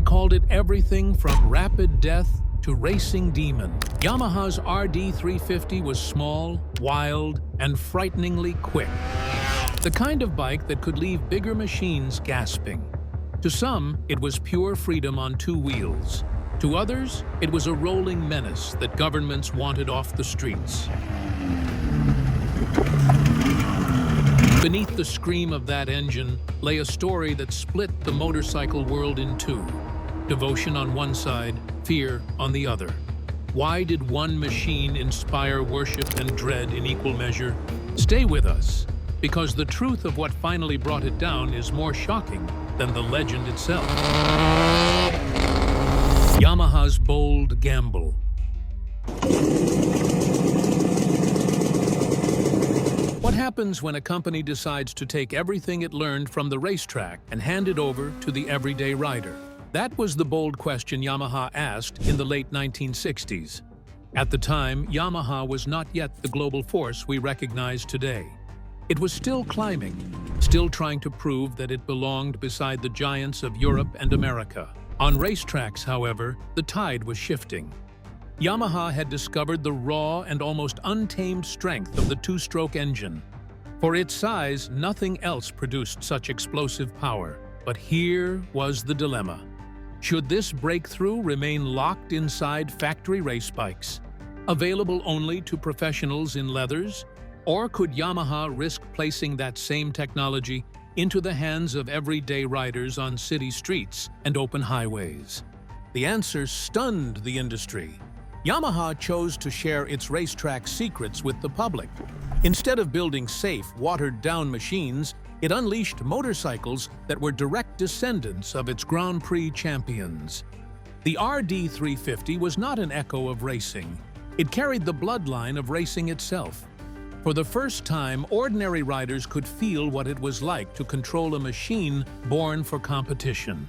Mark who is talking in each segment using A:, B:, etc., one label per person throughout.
A: called it everything from rapid death to racing demon. Yamaha's RD350 was small, wild, and frighteningly quick. The kind of bike that could leave bigger machines gasping. To some, it was pure freedom on two wheels. To others, it was a rolling menace that governments wanted off the streets. Beneath the scream of that engine lay a story that split the motorcycle world in two. Devotion on one side, fear on the other. Why did one machine inspire worship and dread in equal measure? Stay with us, because the truth of what finally brought it down is more shocking than the legend itself. Yamaha's bold gamble. What happens when a company decides to take everything it learned from the racetrack and hand it over to the everyday rider? That was the bold question Yamaha asked in the late 1960s. At the time, Yamaha was not yet the global force we recognize today. It was still climbing, still trying to prove that it belonged beside the giants of Europe and America. On racetracks, however, the tide was shifting. Yamaha had discovered the raw and almost untamed strength of the two-stroke engine. For its size, nothing else produced such explosive power. But here was the dilemma. Should this breakthrough remain locked inside factory race bikes, available only to professionals in leathers? Or could Yamaha risk placing that same technology into the hands of everyday riders on city streets and open highways? The answer stunned the industry. Yamaha chose to share its racetrack secrets with the public. Instead of building safe, watered-down machines, it unleashed motorcycles that were direct descendants of its Grand Prix champions. The RD350 was not an echo of racing. It carried the bloodline of racing itself. For the first time, ordinary riders could feel what it was like to control a machine born for competition.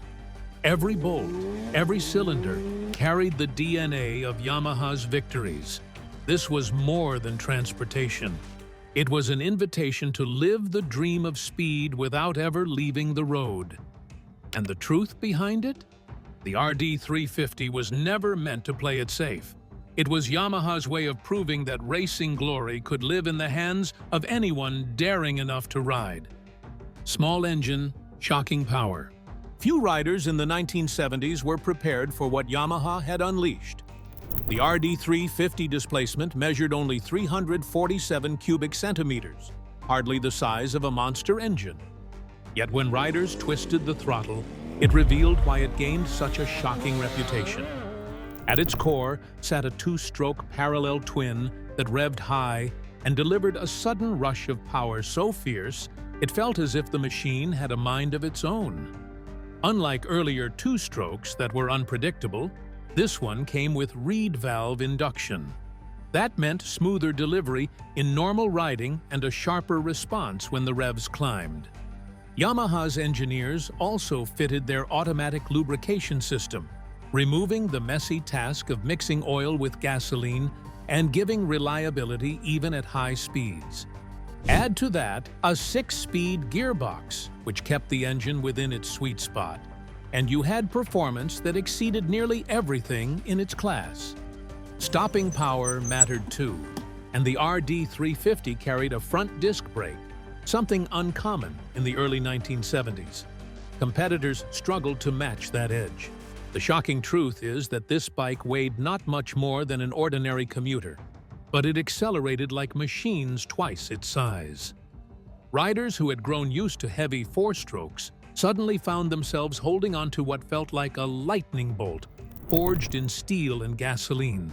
A: Every bolt, every cylinder, carried the DNA of Yamaha's victories. This was more than transportation. It was an invitation to live the dream of speed without ever leaving the road. And the truth behind it? The RD350 was never meant to play it safe. It was Yamaha's way of proving that racing glory could live in the hands of anyone daring enough to ride. Small engine, shocking power. Few riders in the 1970s were prepared for what Yamaha had unleashed. The RD350 displacement measured only 347 cubic centimeters, hardly the size of a monster engine. Yet when riders twisted the throttle, it revealed why it gained such a shocking reputation. At its core sat a two-stroke parallel twin that revved high and delivered a sudden rush of power so fierce it felt as if the machine had a mind of its own. Unlike earlier two-strokes that were unpredictable, this one came with reed valve induction. That meant smoother delivery in normal riding and a sharper response when the revs climbed. Yamaha's engineers also fitted their automatic lubrication system, removing the messy task of mixing oil with gasoline and giving reliability even at high speeds. Add to that a 6-speed gearbox, which kept the engine within its sweet spot, and you had performance that exceeded nearly everything in its class. Stopping power mattered too, and the RD350 carried a front disc brake, something uncommon in the early 1970s. Competitors struggled to match that edge. The shocking truth is that this bike weighed not much more than an ordinary commuter, but it accelerated like machines twice its size. Riders who had grown used to heavy four-strokes suddenly found themselves holding onto what felt like a lightning bolt, forged in steel and gasoline.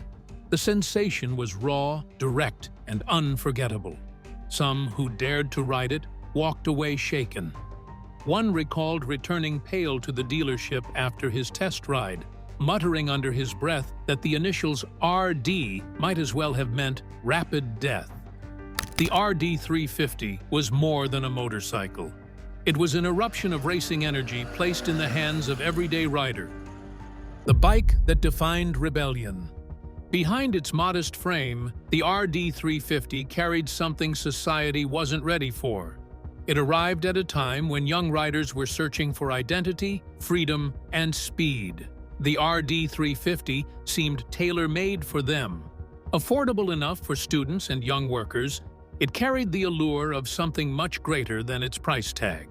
A: The sensation was raw, direct, and unforgettable. Some who dared to ride it walked away shaken. One recalled returning pale to the dealership after his test ride, muttering under his breath that the initials RD might as well have meant rapid death. The RD350 was more than a motorcycle. It was an eruption of racing energy placed in the hands of everyday rider. The bike that defined rebellion. Behind its modest frame, the RD350 carried something society wasn't ready for: It arrived at a time when young riders were searching for identity, freedom, and speed. The RD350 seemed tailor-made for them. Affordable enough for students and young workers, it carried the allure of something much greater than its price tag.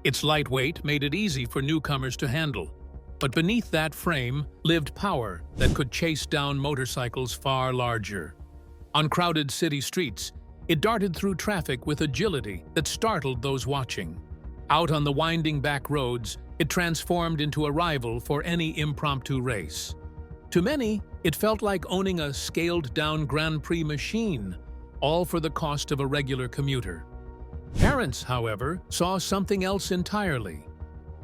A: Its lightweight made it easy for newcomers to handle, but beneath that frame lived power that could chase down motorcycles far larger. On crowded city streets, it darted through traffic with agility that startled those watching. Out on the winding back roads, it transformed into a rival for any impromptu race. To many, it felt like owning a scaled-down Grand Prix machine, all for the cost of a regular commuter. Parents, however, saw something else entirely.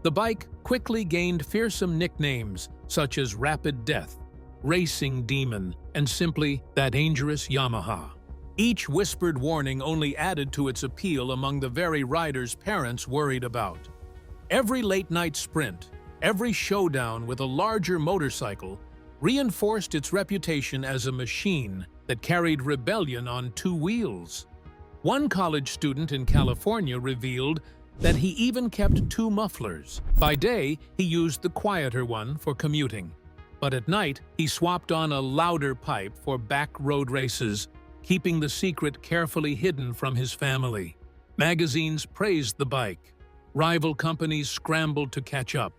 A: The bike quickly gained fearsome nicknames such as Rapid Death, Racing Demon, and simply that dangerous Yamaha. Each whispered warning only added to its appeal among the very riders parents worried about. Every late-night sprint, every showdown with a larger motorcycle reinforced its reputation as a machine that carried rebellion on two wheels. One college student in California revealed that he even kept two mufflers. By day, he used the quieter one for commuting, but at night, he swapped on a louder pipe for back road races, keeping the secret carefully hidden from his family. Magazines praised the bike. Rival companies scrambled to catch up.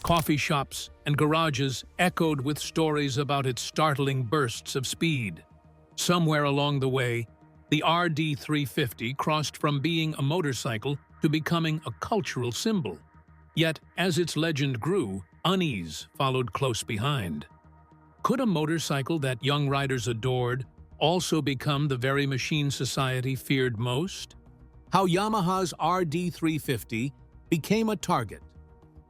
A: Coffee shops and garages echoed with stories about its startling bursts of speed. Somewhere along the way, the RD350 crossed from being a motorcycle to becoming a cultural symbol. Yet, as its legend grew, unease followed close behind. Could a motorcycle that young riders adored also become the very machine society feared most? How Yamaha's RD350 became a target.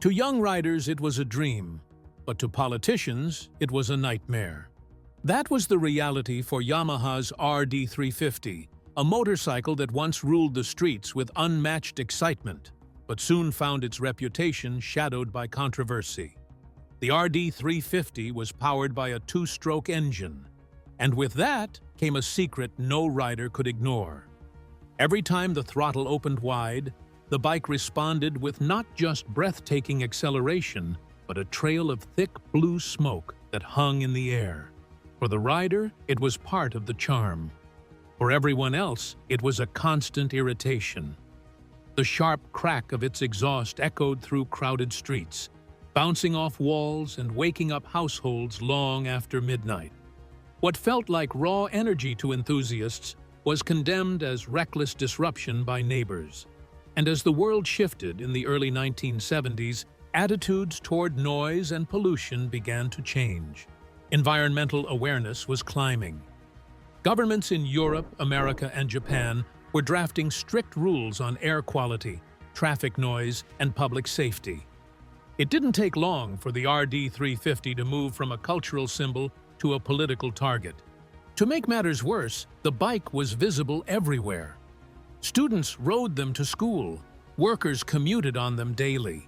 A: To young riders, it was a dream, but to politicians, it was a nightmare. That was the reality for Yamaha's RD350, a motorcycle that once ruled the streets with unmatched excitement, but soon found its reputation shadowed by controversy. The RD350 was powered by a two-stroke engine, and with that came a secret no rider could ignore. Every time the throttle opened wide, the bike responded with not just breathtaking acceleration, but a trail of thick blue smoke that hung in the air. For the rider, it was part of the charm. For everyone else, it was a constant irritation. The sharp crack of its exhaust echoed through crowded streets, bouncing off walls and waking up households long after midnight. What felt like raw energy to enthusiasts was condemned as reckless disruption by neighbors. And as the world shifted in the early 1970s, attitudes toward noise and pollution began to change. Environmental awareness was climbing. Governments in Europe, America, and Japan were drafting strict rules on air quality, traffic noise, and public safety. It didn't take long for the RD350 to move from a cultural symbol to a political target. To make matters worse, the bike was visible everywhere. Students rode them to school. Workers commuted on them daily.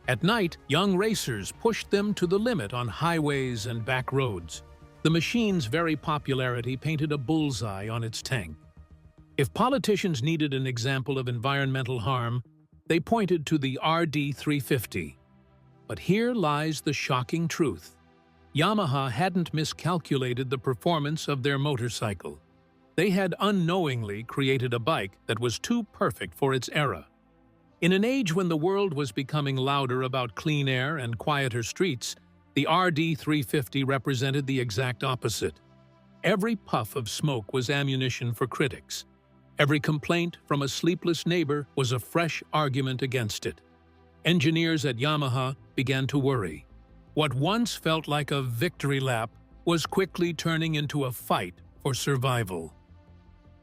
A: At night, young racers pushed them to the limit on highways and back roads. The machine's very popularity painted a bullseye on its tank. If politicians needed an example of environmental harm, they pointed to the RD350. But here lies the shocking truth. Yamaha hadn't miscalculated the performance of their motorcycle. They had unknowingly created a bike that was too perfect for its era. In an age when the world was becoming louder about clean air and quieter streets, the RD350 represented the exact opposite. Every puff of smoke was ammunition for critics. Every complaint from a sleepless neighbor was a fresh argument against it. Engineers at Yamaha began to worry. What once felt like a victory lap was quickly turning into a fight for survival.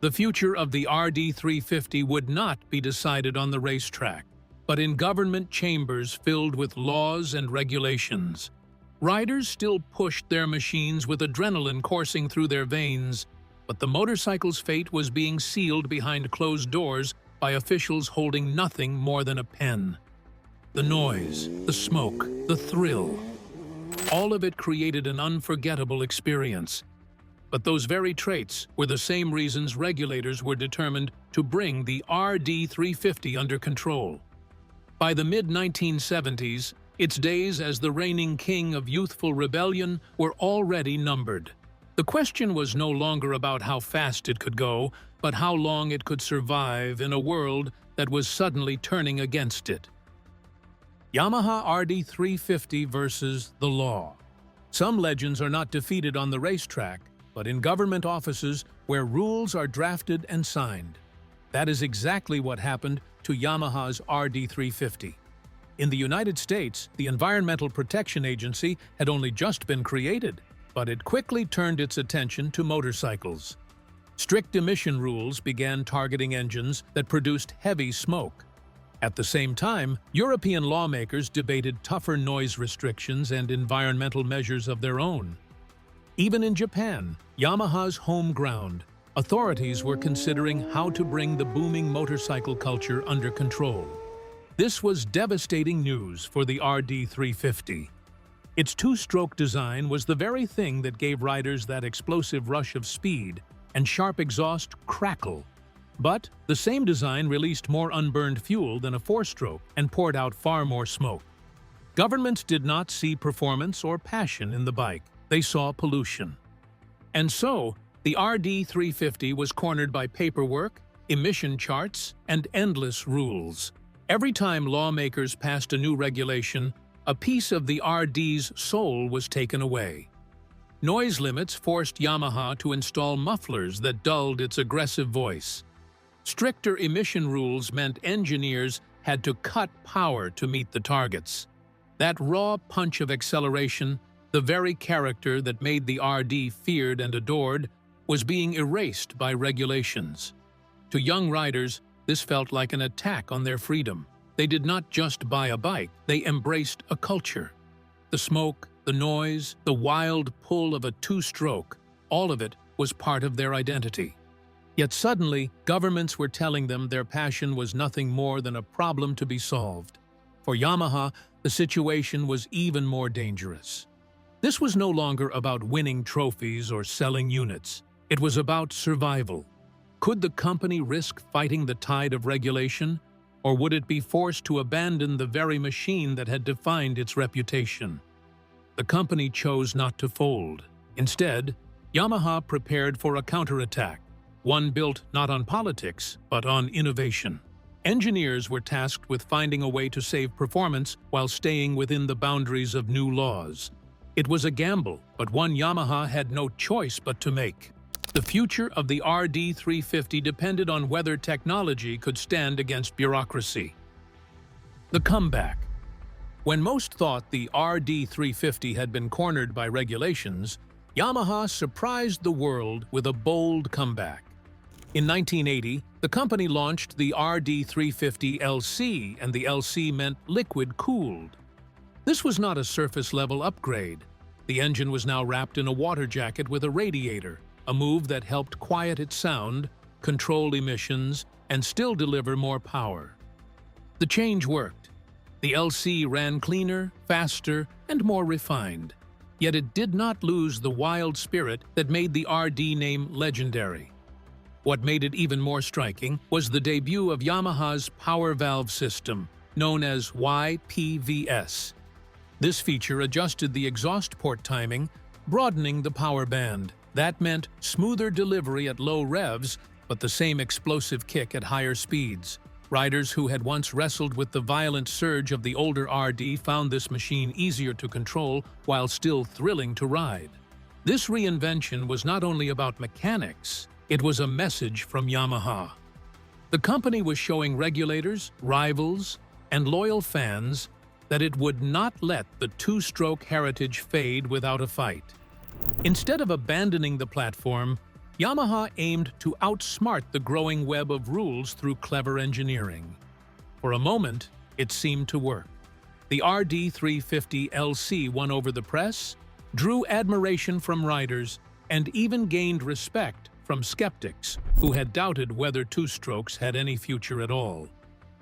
A: The future of the RD350 would not be decided on the racetrack, but in government chambers filled with laws and regulations. Riders still pushed their machines with adrenaline coursing through their veins, but the motorcycle's fate was being sealed behind closed doors by officials holding nothing more than a pen. The noise, the smoke, the thrill, all of it created an unforgettable experience. But those very traits were the same reasons regulators were determined to bring the RD350 under control. By the mid-1970s, its days as the reigning king of youthful rebellion were already numbered. The question was no longer about how fast it could go, but how long it could survive in a world that was suddenly turning against it. Yamaha RD350 versus the law. Some legends are not defeated on the racetrack, but in government offices where rules are drafted and signed. That is exactly what happened to Yamaha's RD350. In the United States, the Environmental Protection Agency had only just been created, but it quickly turned its attention to motorcycles. Strict emission rules began targeting engines that produced heavy smoke. At the same time, European lawmakers debated tougher noise restrictions and environmental measures of their own. Even in Japan, Yamaha's home ground, authorities were considering how to bring the booming motorcycle culture under control. This was devastating news for the RD350. Its two-stroke design was the very thing that gave riders that explosive rush of speed and sharp exhaust crackle. But the same design released more unburned fuel than a four-stroke and poured out far more smoke. Governments did not see performance or passion in the bike. They saw pollution. And so, the RD350 was cornered by paperwork, emission charts, and endless rules. Every time lawmakers passed a new regulation, a piece of the RD's soul was taken away. Noise limits forced Yamaha to install mufflers that dulled its aggressive voice. Stricter emission rules meant engineers had to cut power to meet the targets. That raw punch of acceleration, the very character that made the RD feared and adored, was being erased by regulations. To young riders, this felt like an attack on their freedom. They did not just buy a bike, they embraced a culture. The smoke, the noise, the wild pull of a two-stroke, all of it was part of their identity. Yet suddenly, governments were telling them their passion was nothing more than a problem to be solved. For Yamaha, the situation was even more dangerous. This was no longer about winning trophies or selling units. It was about survival. Could the company risk fighting the tide of regulation, or would it be forced to abandon the very machine that had defined its reputation? The company chose not to fold. Instead, Yamaha prepared for a counterattack, one built not on politics, but on innovation. Engineers were tasked with finding a way to save performance while staying within the boundaries of new laws. It was a gamble, but one Yamaha had no choice but to make. The future of the RD350 depended on whether technology could stand against bureaucracy. The comeback. When most thought the RD350 had been cornered by regulations, Yamaha surprised the world with a bold comeback. In 1980, the company launched the RD350 LC, and the LC meant liquid-cooled. This was not a surface-level upgrade. The engine was now wrapped in a water jacket with a radiator, a move that helped quiet its sound, control emissions, and still deliver more power. The change worked. The LC ran cleaner, faster, and more refined. Yet it did not lose the wild spirit that made the RD name legendary. What made it even more striking was the debut of Yamaha's power valve system, known as YPVS. This feature adjusted the exhaust port timing, broadening the power band. That meant smoother delivery at low revs, but the same explosive kick at higher speeds. Riders who had once wrestled with the violent surge of the older RD found this machine easier to control while still thrilling to ride. This reinvention was not only about mechanics, it was a message from Yamaha. The company was showing regulators, rivals, and loyal fans that it would not let the two-stroke heritage fade without a fight. Instead of abandoning the platform, Yamaha aimed to outsmart the growing web of rules through clever engineering. For a moment, it seemed to work. The RD350 LC won over the press, drew admiration from riders, and even gained respect from skeptics who had doubted whether two-strokes had any future at all.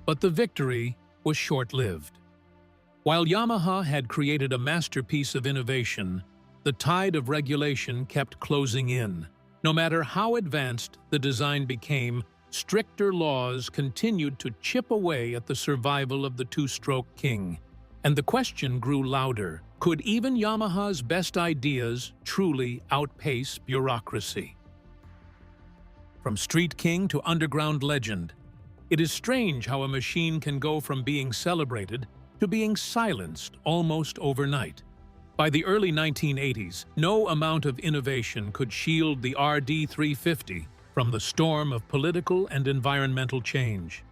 A: But the victory was short-lived. While Yamaha had created a masterpiece of innovation, the tide of regulation kept closing in. No matter how advanced the design became, stricter laws continued to chip away at the survival of the two-stroke king. And the question grew louder: could even Yamaha's best ideas truly outpace bureaucracy? From street king to underground legend, it is strange how a machine can go from being celebrated to being silenced almost overnight. By the early 1980s, no amount of innovation could shield the RD350 from the storm of political and environmental change.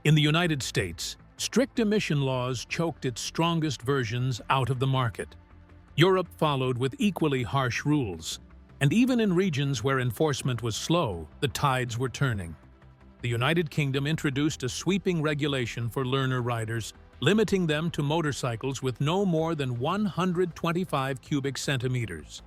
A: In the United States, strict emission laws choked its strongest versions out of the market. Europe followed with equally harsh rules, and even in regions where enforcement was slow, the tides were turning. The United Kingdom introduced a sweeping regulation for learner riders, limiting them to motorcycles with no more than 125 cubic centimeters.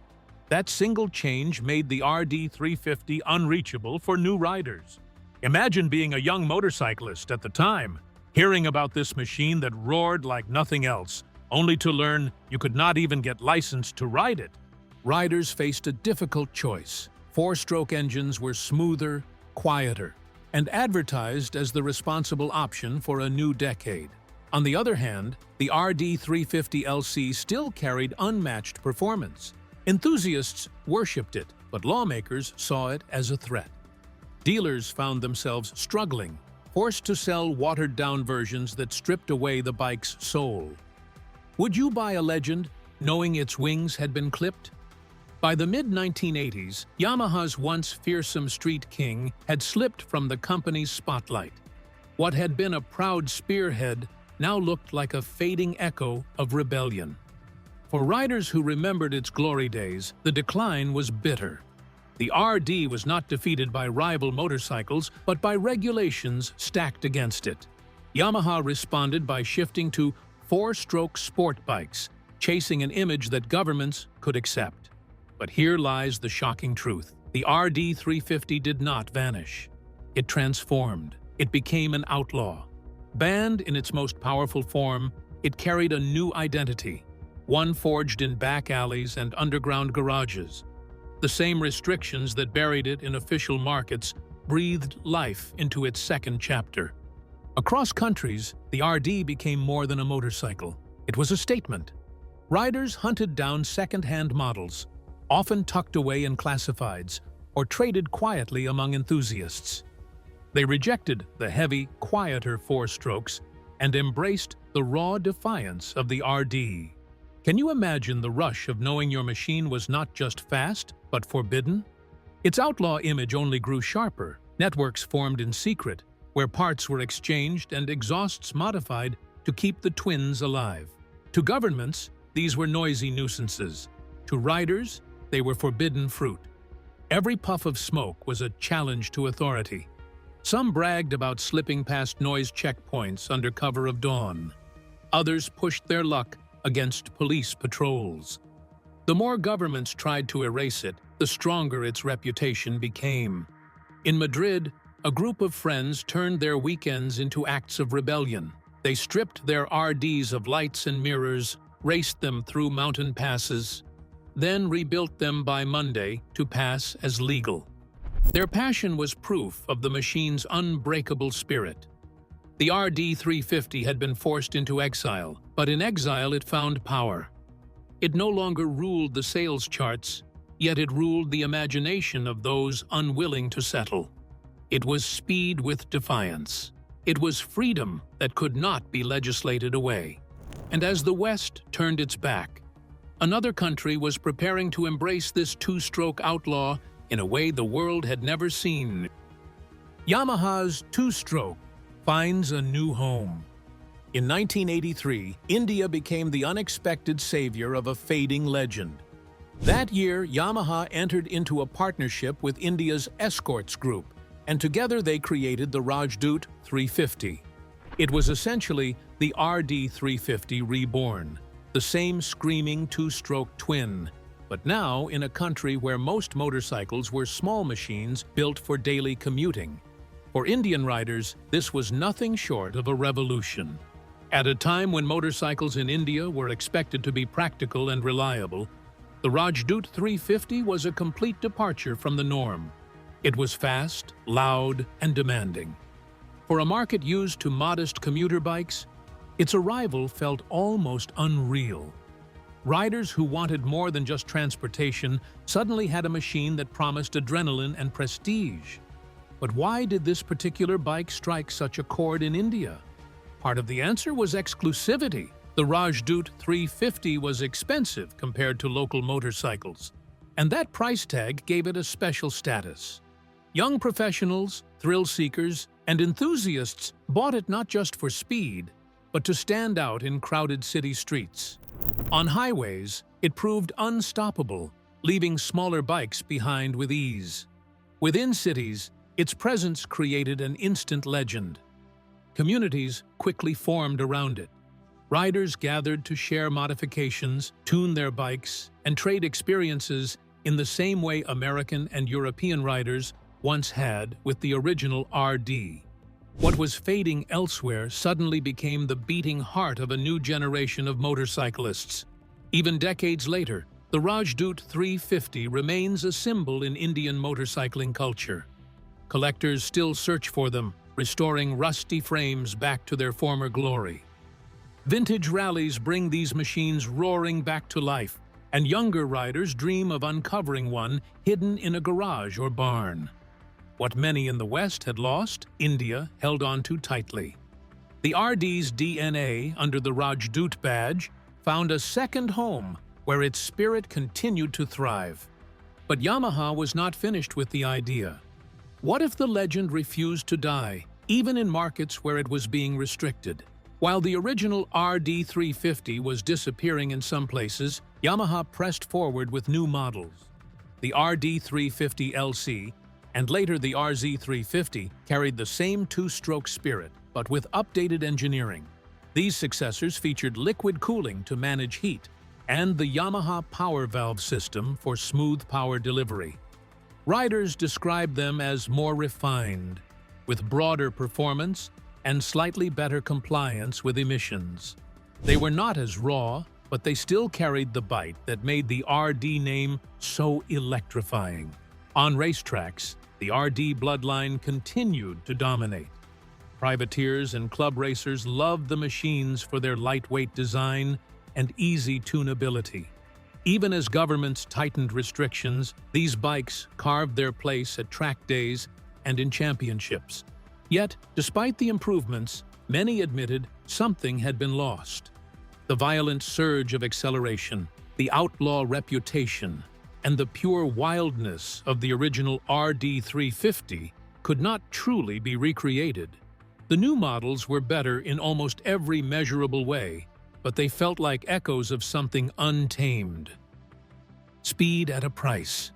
A: That single change made the RD350 unreachable for new riders. Imagine being a young motorcyclist at the time, hearing about this machine that roared like nothing else, only to learn you could not even get licensed to ride it. Riders faced a difficult choice. Four-stroke engines were smoother, quieter, and advertised as the responsible option for a new decade. On the other hand, the RD350LC still carried unmatched performance. Enthusiasts worshipped it, but lawmakers saw it as a threat. Dealers found themselves struggling, forced to sell watered-down versions that stripped away the bike's soul. Would you buy a legend, knowing its wings had been clipped? By the mid-1980s, Yamaha's once fearsome street king had slipped from the company's spotlight. What had been a proud spearhead now looked like a fading echo of rebellion. For riders who remembered its glory days, the decline was bitter. The RD was not defeated by rival motorcycles, but by regulations stacked against it. Yamaha responded by shifting to four-stroke sport bikes, chasing an image that governments could accept. But here lies the shocking truth. The RD350 did not vanish. It transformed. It became an outlaw. Banned in its most powerful form, it carried a new identity, one forged in back alleys and underground garages. The same restrictions that buried it in official markets breathed life into its second chapter. Across countries, the RD became more than a motorcycle. It was a statement. Riders hunted down second-hand models, often tucked away in classifieds, or traded quietly among enthusiasts. They rejected the heavy, quieter four-strokes and embraced the raw defiance of the RD. Can you imagine the rush of knowing your machine was not just fast, but forbidden? Its outlaw image only grew sharper. Networks formed in secret, where parts were exchanged and exhausts modified to keep the twins alive. To governments, these were noisy nuisances. To riders, they were forbidden fruit. Every puff of smoke was a challenge to authority. Some bragged about slipping past noise checkpoints under cover of dawn. Others pushed their luck against police patrols. The more governments tried to erase it, the stronger its reputation became. In Madrid, a group of friends turned their weekends into acts of rebellion. They stripped their RDs of lights and mirrors, raced them through mountain passes, then rebuilt them by Monday to pass as legal. Their passion was proof of the machine's unbreakable spirit. The RD350 had been forced into exile, but in exile it found power. It no longer ruled the sales charts, yet it ruled the imagination of those unwilling to settle. It was speed with defiance. It was freedom that could not be legislated away. And as the West turned its back, another country was preparing to embrace this two-stroke outlaw in a way the world had never seen. Yamaha's two-stroke finds a new home. In 1983, India became the unexpected savior of a fading legend. That year, Yamaha entered into a partnership with India's Escorts Group, and together they created the Rajdoot 350. It was essentially the RD350 reborn, the same screaming two-stroke twin, but now in a country where most motorcycles were small machines built for daily commuting. For Indian riders, this was nothing short of a revolution. At a time when motorcycles in India were expected to be practical and reliable, the Rajdoot 350 was a complete departure from the norm. It was fast, loud, and demanding. For a market used to modest commuter bikes, its arrival felt almost unreal. Riders who wanted more than just transportation suddenly had a machine that promised adrenaline and prestige. But why did this particular bike strike such a chord in India? Part of the answer was exclusivity. The Rajdoot 350 was expensive compared to local motorcycles, and that price tag gave it a special status. Young professionals, thrill seekers, and enthusiasts bought it not just for speed, but to stand out in crowded city streets. On highways, it proved unstoppable, leaving smaller bikes behind with ease. Within cities, its presence created an instant legend. Communities quickly formed around it. Riders gathered to share modifications, tune their bikes, and trade experiences in the same way American and European riders once had with the original RD. What was fading elsewhere suddenly became the beating heart of a new generation of motorcyclists. Even decades later, the Rajdoot 350 remains a symbol in Indian motorcycling culture. Collectors still search for them, restoring rusty frames back to their former glory. Vintage rallies bring these machines roaring back to life, and younger riders dream of uncovering one hidden in a garage or barn. What many in the West had lost, India held on to tightly. The RD's DNA, under the Rajdoot badge, found a second home where its spirit continued to thrive. But Yamaha was not finished with the idea. What if the legend refused to die, even in markets where it was being restricted? While the original RD350 was disappearing in some places, Yamaha pressed forward with new models. The RD350LC and later the RZ350 carried the same two-stroke spirit, but with updated engineering. These successors featured liquid cooling to manage heat and the Yamaha power valve system for smooth power delivery. Riders described them as more refined, with broader performance and slightly better compliance with emissions. They were not as raw, but they still carried the bite that made the RD name so electrifying. On racetracks, the RD bloodline continued to dominate. Privateers and club racers loved the machines for their lightweight design and easy tunability. Even as governments tightened restrictions, these bikes carved their place at track days and in championships. Yet, despite the improvements, many admitted something had been lost. The violent surge of acceleration, the outlaw reputation, and the pure wildness of the original RD350 could not truly be recreated. The new models were better in almost every measurable way, but they felt like echoes of something untamed. Speed at a price.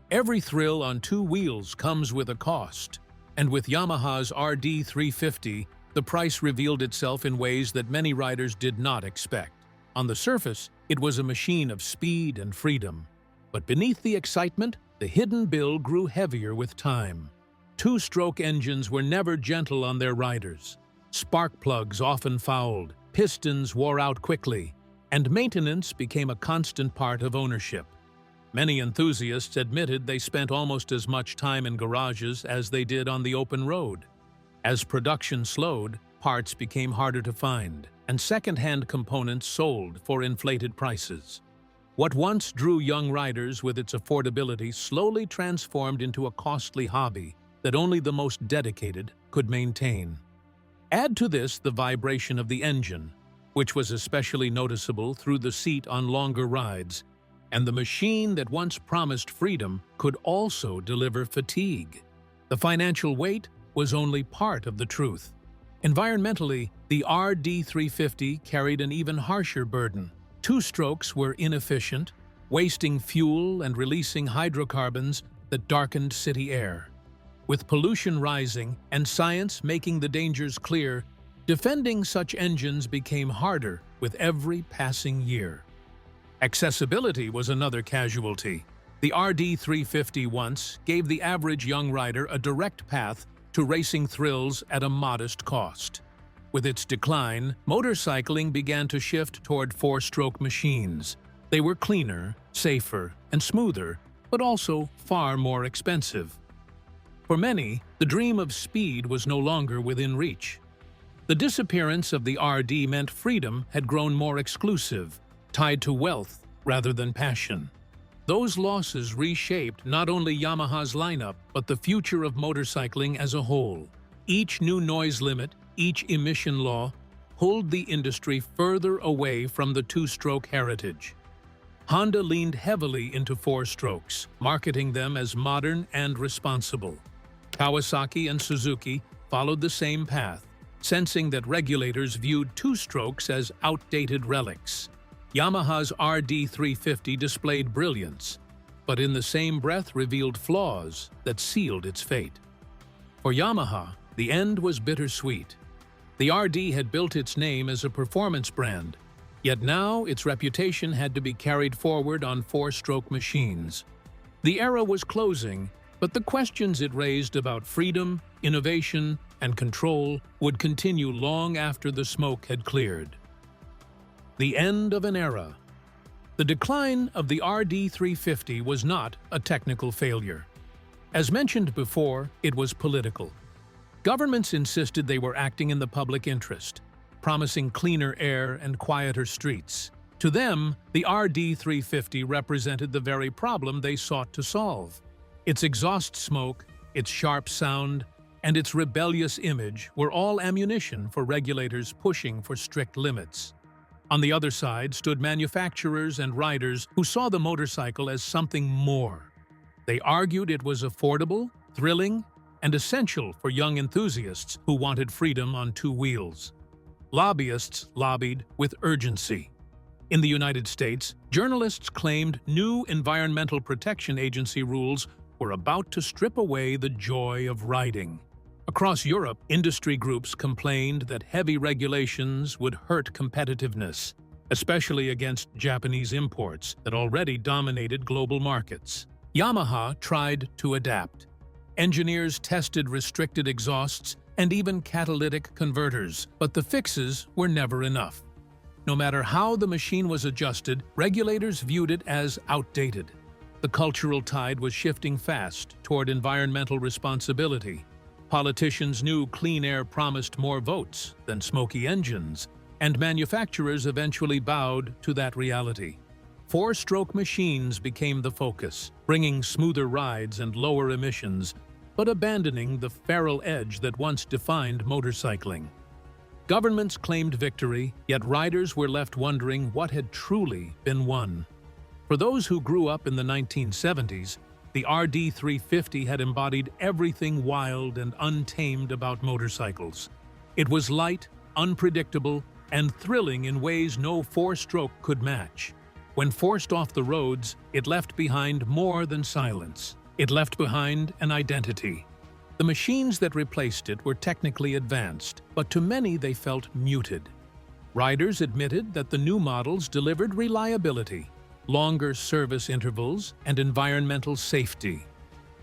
A: Every thrill on two wheels comes with a cost, and with Yamaha's RD350, the price revealed itself in ways that many riders did not expect. On the surface, it was a machine of speed and freedom, but beneath the excitement, the hidden bill grew heavier with time. Two-stroke engines were never gentle on their riders. Spark plugs often fouled, pistons wore out quickly, and maintenance became a constant part of ownership. Many enthusiasts admitted they spent almost as much time in garages as they did on the open road. As production slowed, parts became harder to find, and second-hand components sold for inflated prices. What once drew young riders with its affordability slowly transformed into a costly hobby that only the most dedicated could maintain. Add to this the vibration of the engine, which was especially noticeable through the seat on longer rides, and the machine that once promised freedom could also deliver fatigue. The financial weight was only part of the truth. Environmentally, the RD350 carried an even harsher burden. Two-strokes were inefficient, wasting fuel and releasing hydrocarbons that darkened city air. With pollution rising and science making the dangers clear, defending such engines became harder with every passing year. Accessibility was another casualty. The RD350 once gave the average young rider a direct path to racing thrills at a modest cost. With its decline, motorcycling began to shift toward four-stroke machines. They were cleaner, safer, and smoother, but also far more expensive. For many, the dream of speed was no longer within reach. The disappearance of the RD meant freedom had grown more exclusive, tied to wealth rather than passion. Those losses reshaped not only Yamaha's lineup, but the future of motorcycling as a whole. Each new noise limit, each emission law, pulled the industry further away from the two-stroke heritage. Honda leaned heavily into four-strokes, marketing them as modern and responsible. Kawasaki and Suzuki followed the same path, sensing that regulators viewed two-strokes as outdated relics. Yamaha's RD350 displayed brilliance, but in the same breath revealed flaws that sealed its fate. For Yamaha, the end was bittersweet. The RD had built its name as a performance brand, yet now its reputation had to be carried forward on four-stroke machines. The era was closing, but the questions it raised about freedom, innovation, and control would continue long after the smoke had cleared. The end of an era. The decline of the RD350 was not a technical failure. As mentioned before, it was political. Governments insisted they were acting in the public interest, promising cleaner air and quieter streets. To them, the RD350 represented the very problem they sought to solve. Its exhaust smoke, its sharp sound, and its rebellious image were all ammunition for regulators pushing for strict limits. On the other side stood manufacturers and riders who saw the motorcycle as something more. They argued it was affordable, thrilling, and essential for young enthusiasts who wanted freedom on two wheels. Lobbyists lobbied with urgency. In the United States, journalists claimed new Environmental Protection Agency rules were about to strip away the joy of riding. Across Europe, industry groups complained that heavy regulations would hurt competitiveness, especially against Japanese imports that already dominated global markets. Yamaha tried to adapt. Engineers tested restricted exhausts and even catalytic converters, but the fixes were never enough. No matter how the machine was adjusted, regulators viewed it as outdated. The cultural tide was shifting fast toward environmental responsibility. Politicians knew clean air promised more votes than smoky engines, and manufacturers eventually bowed to that reality. Four-stroke machines became the focus, bringing smoother rides and lower emissions, but abandoning the feral edge that once defined motorcycling. Governments claimed victory, yet riders were left wondering what had truly been won. For those who grew up in the 1970s, the RD350 had embodied everything wild and untamed about motorcycles. It was light, unpredictable, and thrilling in ways no four-stroke could match. When forced off the roads, it left behind more than silence. It left behind an identity. The machines that replaced it were technically advanced, but to many they felt muted. Riders admitted that the new models delivered reliability, longer service intervals, and environmental safety.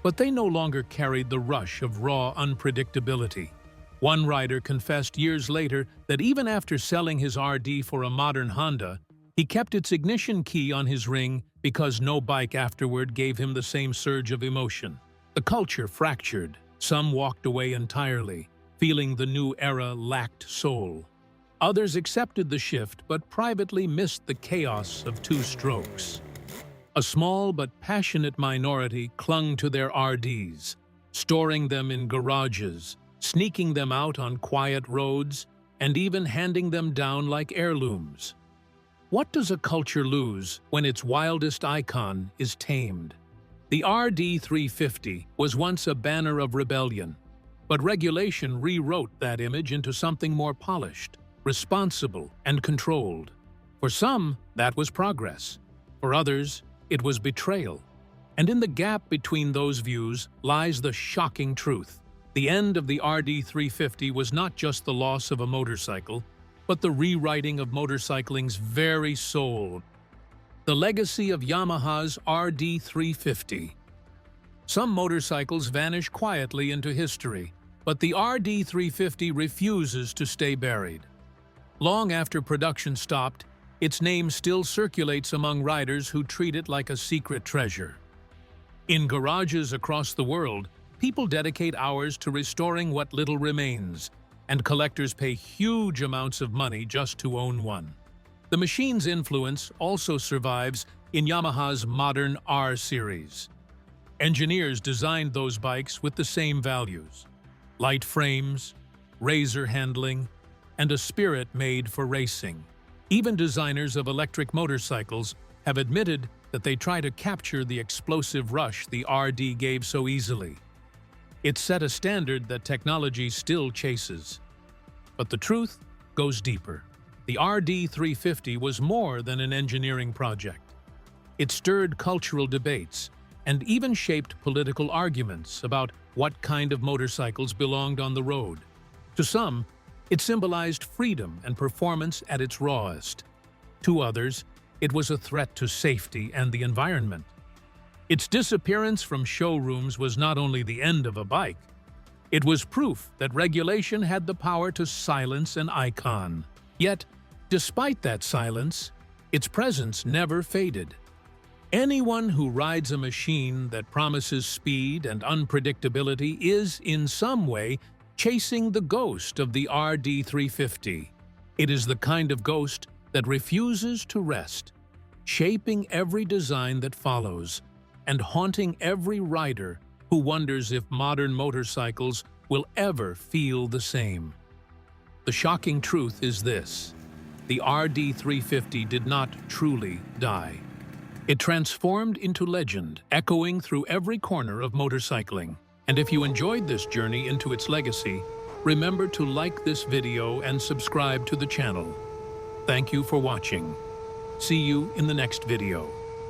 A: But they no longer carried the rush of raw unpredictability. One rider confessed years later that even after selling his RD for a modern Honda, he kept its ignition key on his ring because no bike afterward gave him the same surge of emotion. The culture fractured. Some walked away entirely, feeling the new era lacked soul. Others accepted the shift but privately missed the chaos of two strokes. A small but passionate minority clung to their RDs, storing them in garages, sneaking them out on quiet roads, and even handing them down like heirlooms. What does a culture lose when its wildest icon is tamed? The RD350 was once a banner of rebellion, but regulation rewrote that image into something more polished, responsible, and controlled. For some, that was progress. For others, it was betrayal. And in the gap between those views lies the shocking truth. The end of the RD350 was not just the loss of a motorcycle, but the rewriting of motorcycling's very soul. The legacy of Yamaha's RD350. Some motorcycles vanish quietly into history, but the RD350 refuses to stay buried. Long after production stopped, its name still circulates among riders who treat it like a secret treasure. In garages across the world, people dedicate hours to restoring what little remains, and collectors pay huge amounts of money just to own one. The machine's influence also survives in Yamaha's modern R series. Engineers designed those bikes with the same values: light frames, razor handling, and a spirit made for racing. Even designers of electric motorcycles have admitted that they try to capture the explosive rush the RD gave so easily. It set a standard that technology still chases. But the truth goes deeper. The RD 350 was more than an engineering project. It stirred cultural debates and even shaped political arguments about what kind of motorcycles belonged on the road. To some, it symbolized freedom and performance at its rawest. To others, it was a threat to safety and the environment. Its disappearance from showrooms was not only the end of a bike, it was proof that regulation had the power to silence an icon. Yet, despite that silence, its presence never faded. Anyone who rides a machine that promises speed and unpredictability is, in some way, chasing the ghost of the RD 350. It is the kind of ghost that refuses to rest, shaping every design that follows, and haunting every rider who wonders if modern motorcycles will ever feel the same. The shocking truth is this: the RD 350 did not truly die. It transformed into legend, echoing through every corner of motorcycling. And if you enjoyed this journey into its legacy, remember to like this video and subscribe to the channel. Thank you for watching. See you in the next video.